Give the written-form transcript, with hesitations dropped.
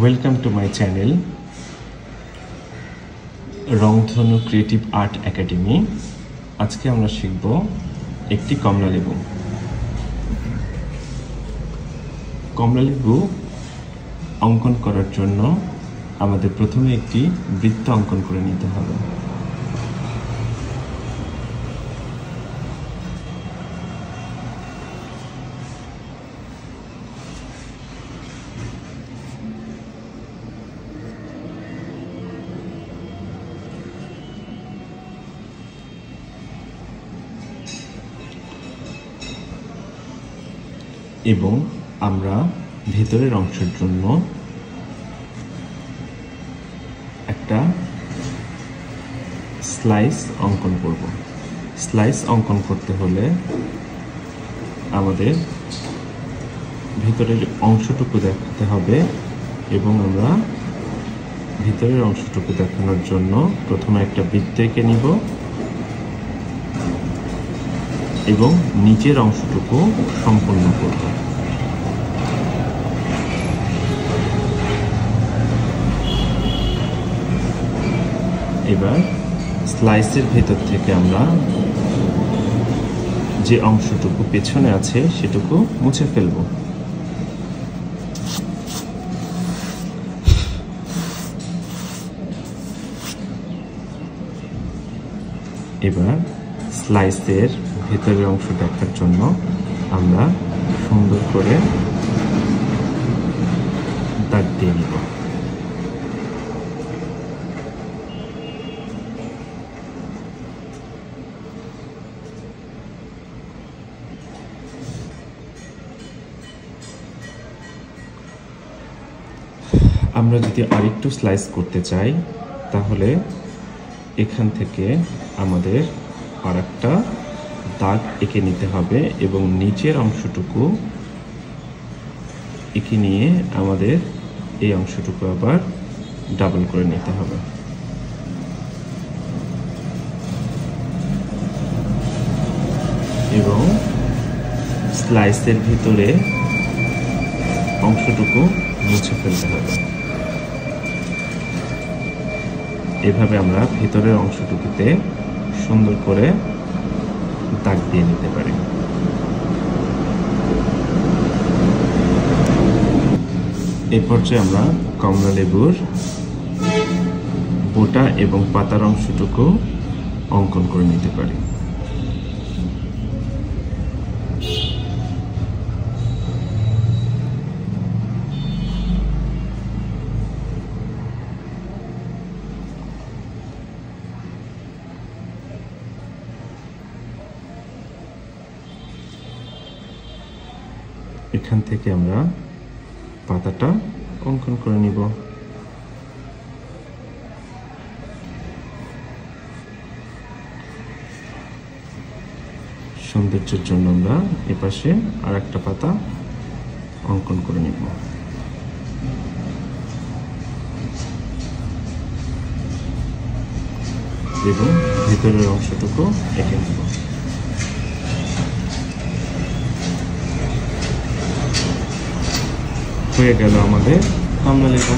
Welcome to my channel রংধনু creative art academy. আজকে আমরা শিখব একটি কমলালেবু। কমলালেবু অঙ্কন করার জন্য আমাদের প্রথমে একটি বৃত্ত অঙ্কন করে নিতে হবে। এবং আমরা ভেতরের অংশের জন্য একটা স্লাইস অঙ্কন করব। স্লাইস অঙ্কন করতে হলে আমাদের ভেতরের অংশটুকু দেখাতে হবে এবং আমরা ভেতরের অংশটুকু দেখানোর জন্য প্রথমে একটা বৃত্ত এঁকে নিব এবং নিচের অংশটুকু সম্পূর্ণ করব। এবার স্লাইসের ভেতর থেকে আমরা যে অংশটুকু পেছনে আছে সেটুকু মুছে ফেলব। এবার স্লাইসের ভেতরের অংশ দেখার জন্য আমরা সুন্দর করে দাগ দিয়ে নিব। আমরা যদি আরেকটু স্লাইস করতে চাই তাহলে এখান থেকে আমাদের আরেকটা দাগ এঁকে নিতে হবে এবং নিচের অংশটুকু এঁকে নিয়ে আমাদের এই অংশটুকু আবার ডাবল করে নিতে হবে। এবং স্লাইসের ভিতরে অংশটুকু মুছে ফেলতে হবে। এভাবে আমরা ভিতরের অংশটুকুতে সুন্দর করে দাগ দিয়ে নিতে পারি। এই পর্যায়ে আমরা কমলালেবুর বোটা এবং পাতার অংশটুকু অঙ্কন করে নিতে পারি। এখান থেকে আমরা পাতাটা অঙ্কন করে নিব। সৌন্দর্যের জন্য আমরা এপাশে আর একটা পাতা অঙ্কন করে নিব এবং ভিতরের অংশটুকু এঁকে নিব। হয়ে গেল আমাদের কমলালেবু।